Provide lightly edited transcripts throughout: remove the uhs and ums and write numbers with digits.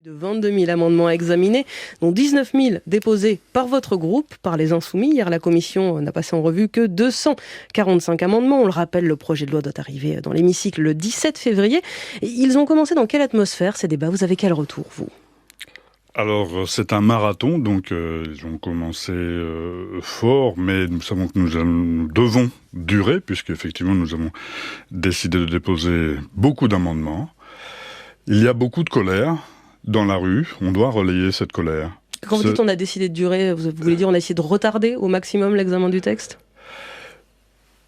De 22 000 amendements à examiner, dont 19 000 déposés par votre groupe, par les Insoumis. Hier, la commission n'a passé en revue que 245 amendements. On le rappelle, le projet de loi doit arriver dans l'hémicycle le 17 février. Et ils ont commencé dans quelle atmosphère, ces débats? Vous avez quel retour, vous? Alors, c'est un marathon, donc ils ont commencé fort, mais nous savons que nous devons durer, puisqu'effectivement, nous avons décidé de déposer beaucoup d'amendements. Il y a beaucoup de colère dans la rue, on doit relayer cette colère. Quand vous dites on a décidé de durer, vous voulez dire on a essayé de retarder au maximum l'examen du texte?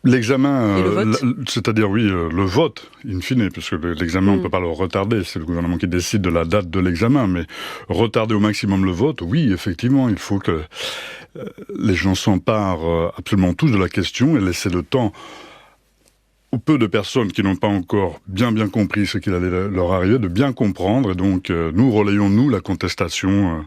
L'examen, et le vote c'est-à-dire le vote, in fine, parce que l'examen on ne peut pas le retarder, c'est le gouvernement qui décide de la date de l'examen, mais retarder au maximum le vote, oui, effectivement, il faut que les gens s'emparent absolument tous de la question et laisser le temps aux peu de personnes qui n'ont pas encore bien compris ce qu'il allait leur arriver, de bien comprendre. Et donc, nous relayons, la contestation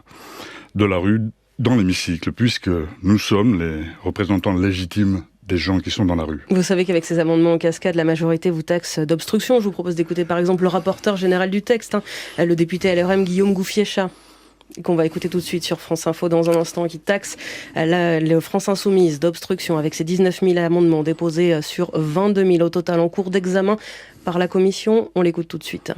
de la rue dans l'hémicycle, puisque nous sommes les représentants légitimes des gens qui sont dans la rue. Vous savez qu'avec ces amendements en cascade, la majorité vous taxe d'obstruction. Je vous propose d'écouter par exemple le rapporteur général du texte, le député LRM Guillaume Gouffier-Cha, qu'on va écouter tout de suite sur France Info dans un instant, qui taxe la France Insoumise d'obstruction avec ses 19 000 amendements déposés sur 22 000 au total en cours d'examen par la commission. On l'écoute tout de suite.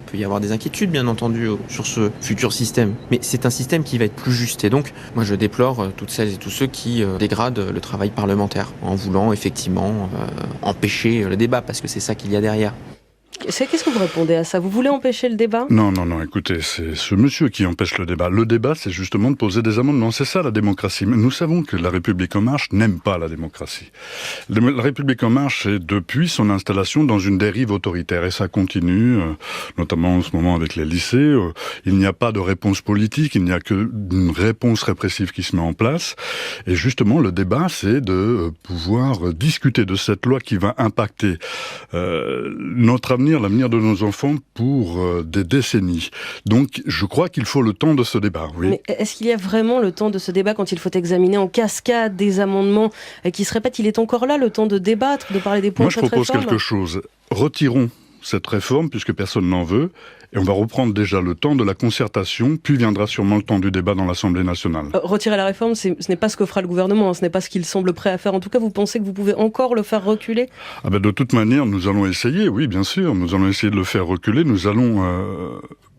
Il peut y avoir des inquiétudes, bien entendu, sur ce futur système. Mais c'est un système qui va être plus juste. Et donc, moi, je déplore toutes celles et tous ceux qui dégradent le travail parlementaire en voulant, effectivement, empêcher le débat, parce que c'est ça qu'il y a derrière. Qu'est-ce que vous répondez à ça? Vous voulez empêcher le débat? Non, écoutez, c'est ce monsieur qui empêche le débat. Le débat, c'est justement de poser des amendements. C'est ça, la démocratie. Mais nous savons que la République En Marche n'aime pas la démocratie. La République En Marche est, depuis son installation, dans une dérive autoritaire. Et ça continue, notamment en ce moment avec les lycées. Il n'y a pas de réponse politique, il n'y a qu'une réponse répressive qui se met en place. Et justement, le débat, c'est de pouvoir discuter de cette loi qui va impacter notre avenir, l'avenir de nos enfants pour des décennies. Donc, je crois qu'il faut le temps de ce débat, oui. Mais est-ce qu'il y a vraiment le temps de ce débat quand il faut examiner en cascade des amendements qui se répètent? Il est encore là, le temps de débattre, de parler des points de cette réforme? Moi, je propose quelque chose. Retirons cette réforme, puisque personne n'en veut, et on va reprendre déjà le temps de la concertation, puis viendra sûrement le temps du débat dans l'Assemblée nationale. Retirer la réforme, ce n'est pas ce que fera le gouvernement, ce n'est pas ce qu'il semble prêt à faire. En tout cas, vous pensez que vous pouvez encore le faire reculer? De toute manière, nous allons essayer, oui, bien sûr, nous allons essayer de le faire reculer, nous allons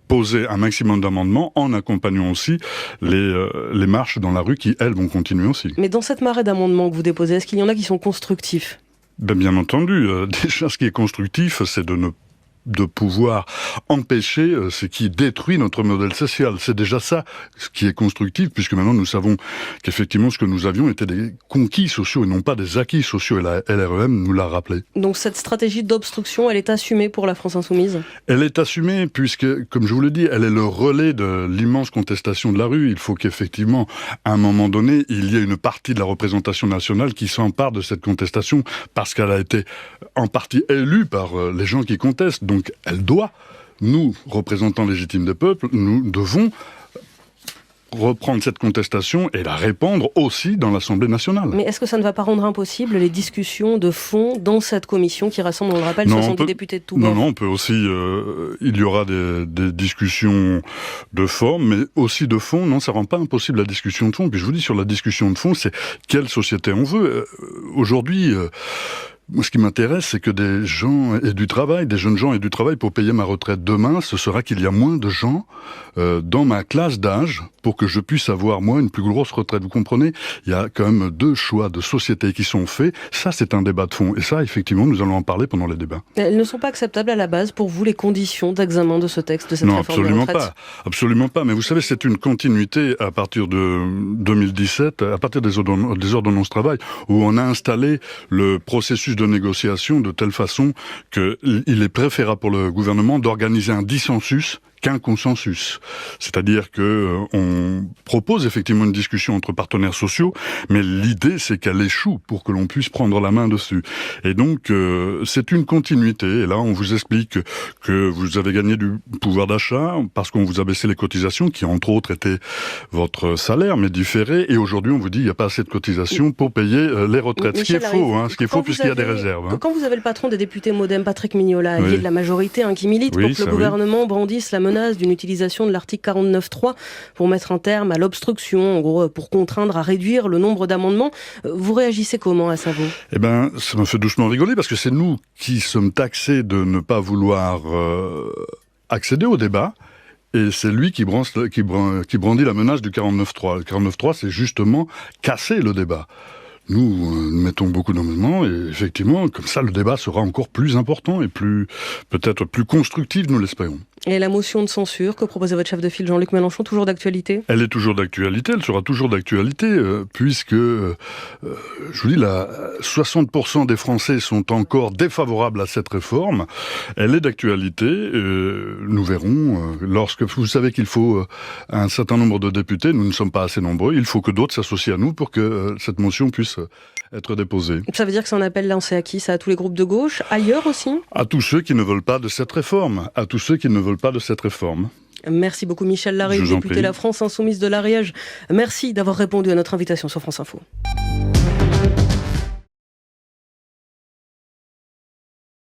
poser un maximum d'amendements en accompagnant aussi les marches dans la rue qui, elles, vont continuer aussi. Mais dans cette marée d'amendements que vous déposez, est-ce qu'il y en a qui sont constructifs? Bien entendu. Déjà, ce qui est constructif, c'est de pouvoir empêcher ce qui détruit notre modèle social. C'est déjà ça ce qui est constructif, puisque maintenant nous savons qu'effectivement ce que nous avions était des conquis sociaux et non pas des acquis sociaux, et la LREM nous l'a rappelé. Donc cette stratégie d'obstruction, elle est assumée pour la France Insoumise? Elle est assumée puisque, comme je vous le dis, elle est le relais de l'immense contestation de la rue. Il faut qu'effectivement, à un moment donné, il y ait une partie de la représentation nationale qui s'empare de cette contestation, parce qu'elle a été en partie élue par les gens qui contestent. Donc elle doit, nous, représentants légitimes des peuples, nous devons reprendre cette contestation et la répandre aussi dans l'Assemblée nationale. Mais est-ce que ça ne va pas rendre impossible les discussions de fond dans cette commission qui rassemble, on le rappelle, 70 députés de tout bord? Non, on peut aussi, il y aura des discussions de forme, mais aussi de fond. Non, ça rend pas impossible la discussion de fond. Puis je vous dis, sur la discussion de fond, c'est quelle société on veut. Aujourd'hui, moi, ce qui m'intéresse, c'est que des gens aient du travail, des jeunes gens aient du travail pour payer ma retraite demain. Ce sera qu'il y a moins de gens dans ma classe d'âge pour que je puisse avoir, moi, une plus grosse retraite. Vous comprenez? Il y a quand même deux choix de société qui sont faits. Ça, c'est un débat de fond. Et ça, effectivement, nous allons en parler pendant les débats. Elles ne sont pas acceptables à la base pour vous, les conditions d'examen de ce texte, de cette réforme des retraites? Non, absolument pas. Mais vous savez, c'est une continuité à partir de 2017, à partir des ordonnances travail, où on a installé le processus de négociation de telle façon qu'il est préférable pour le gouvernement d'organiser un dissensus qu'un consensus. C'est-à-dire que on propose effectivement une discussion entre partenaires sociaux, mais l'idée c'est qu'elle échoue pour que l'on puisse prendre la main dessus. Et donc c'est une continuité. Et là on vous explique que vous avez gagné du pouvoir d'achat parce qu'on vous a baissé les cotisations, qui entre autres étaient votre salaire, mais différé. Et aujourd'hui on vous dit il n'y a pas assez de cotisations pour payer les retraites. Michel, ce qui est faux, ce qui est faux puisqu'il y a des réserves. Quand vous avez le patron des députés MoDem, Patrick Mignola, allié de la majorité, qui milite pour que le gouvernement brandisse la menace menace d'une utilisation de l'article 49.3 pour mettre un terme à l'obstruction, en gros pour contraindre à réduire le nombre d'amendements. Vous réagissez comment à ça, vous ? Eh ben, ça me fait doucement rigoler parce que c'est nous qui sommes taxés de ne pas vouloir accéder au débat. Et c'est lui qui brandit la menace du 49.3. Le 49.3, c'est justement casser le débat. Nous mettons beaucoup d'amendements et effectivement, comme ça, le débat sera encore plus important et peut-être plus constructif, nous l'espérons. Et la motion de censure que proposait votre chef de file Jean-Luc Mélenchon, toujours d'actualité ? Elle est toujours d'actualité, elle sera toujours d'actualité, puisque, je vous dis, 60% des Français sont encore défavorables à cette réforme. Elle est d'actualité, nous verrons. Lorsque vous savez qu'il faut un certain nombre de députés, nous ne sommes pas assez nombreux, il faut que d'autres s'associent à nous pour que cette motion puisse être déposée. Ça veut dire que c'est un appel lancé à qui ? Ça, à tous les groupes de gauche, ailleurs aussi ? À tous ceux qui ne veulent pas de cette réforme, Merci beaucoup Michel Larrieuge, député La France Insoumise de l'Ariège. Merci d'avoir répondu à notre invitation sur France Info.